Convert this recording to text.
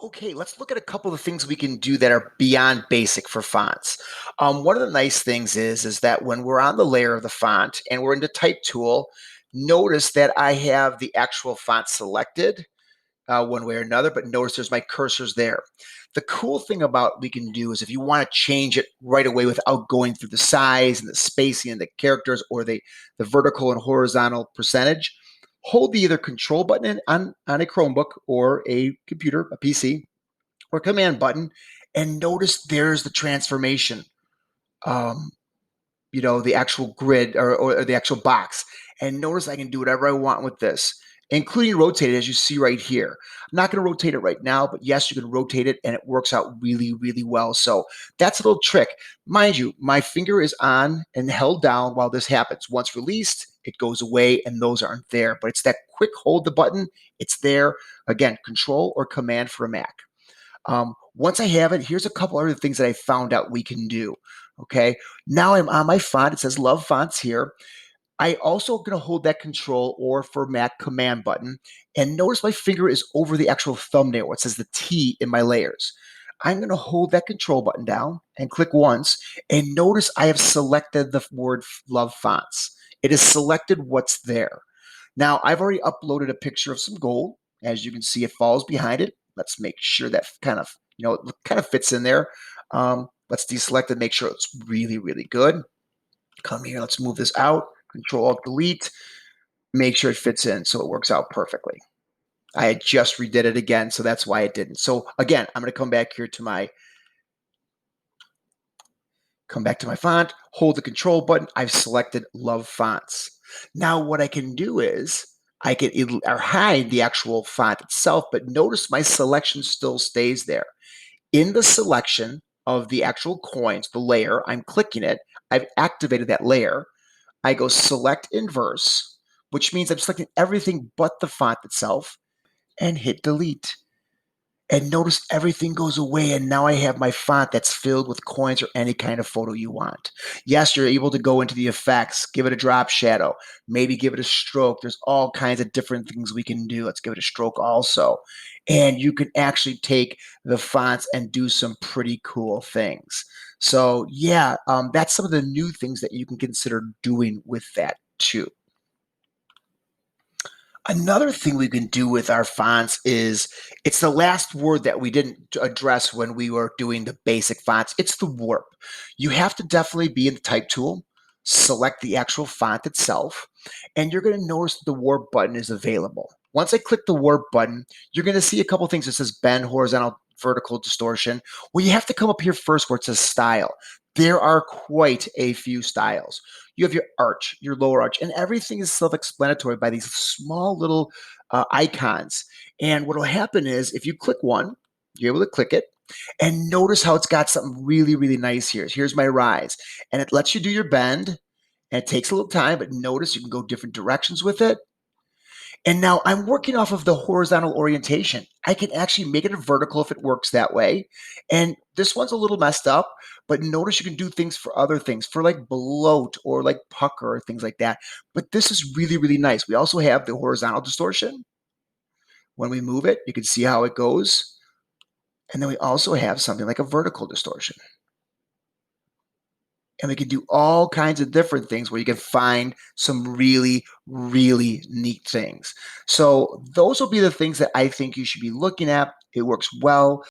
Okay, let's look at a couple of things we can do that are beyond basic for fonts. One of the nice things is that when we're on the layer of the font and we're in the type tool, notice that I have the actual font selected one way or another, but notice there's my cursors there. The cool thing about we can do is if you want to change it right away without going through the size and the spacing and the characters or the vertical and horizontal percentage, hold the either control button on a Chromebook or a computer, a PC, or command button, and notice there's the transformation. Um, the actual grid or the actual box. And notice I can do whatever I want with this, including rotate it as you see right here. I'm not going to rotate it right now, but yes, you can rotate it and it works out really, really well. So that's a little trick. Mind you, my finger is on and held down while this happens. Once released, it goes away and those aren't there. But it's that quick hold the button, it's there. Again, control or command for a Mac. Once I have it, here's a couple other things that I found out we can do. Okay, now I'm on my font. It says Love Fonts here. I also going to hold that control or for Mac command button. And notice my finger is over the actual thumbnail where it says the T in my layers. I'm going to hold that control button down and click once. And notice I have selected the word Love Fonts. It has selected what's there. Now, I've already uploaded a picture of some gold. As you can see, it falls behind it. Let's make sure that it kind of fits in there. Let's deselect it, make sure it's really, really good. Come here, let's move this out. Control Alt Delete, make sure it fits in so it works out perfectly. I had just redid it again, so that's why it didn't. So again, I'm going to come back here to my font, hold the control button. I've selected Love Fonts. Now what I can do is I can hide the actual font itself, but notice my selection still stays there. In the selection of the actual coins, the layer, I'm clicking it. I've activated that layer. I go select inverse, which means I'm selecting everything but the font itself, and hit delete. And notice everything goes away, and now I have my font that's filled with coins or any kind of photo you want. Yes, you're able to go into the effects, give it a drop shadow, maybe give it a stroke. There's all kinds of different things we can do. Let's give it a stroke also. And you can actually take the fonts and do some pretty cool things. So yeah, that's some of the new things that you can consider doing with that too. Another thing we can do with our fonts is it's the last word that we didn't address when we were doing the basic fonts. It's the warp. You have to definitely be in the type tool, select the actual font itself, and you're going to notice the warp button is available. Once I click the warp button, you're going to see a couple things. It says bend, horizontal, vertical distortion. Well, you have to come up here first where it says style. There are quite a few styles. You have your arch, your lower arch, and everything is self-explanatory by these small little icons. And what will happen is if you click one, you're able to click it, and notice how it's got something really, really nice here. Here's my rise, and it lets you do your bend, and it takes a little time, but notice you can go different directions with it. And now I'm working off of the horizontal orientation. I can actually make it a vertical if it works that way. And this one's a little messed up, but notice you can do things for other things, for like bloat or like pucker or things like that. But this is really, really nice. We also have the horizontal distortion. When we move it, you can see how it goes. And then we also have something like a vertical distortion. And we can do all kinds of different things where you can find some really, really neat things. So those will be the things that I think you should be looking at. It works well.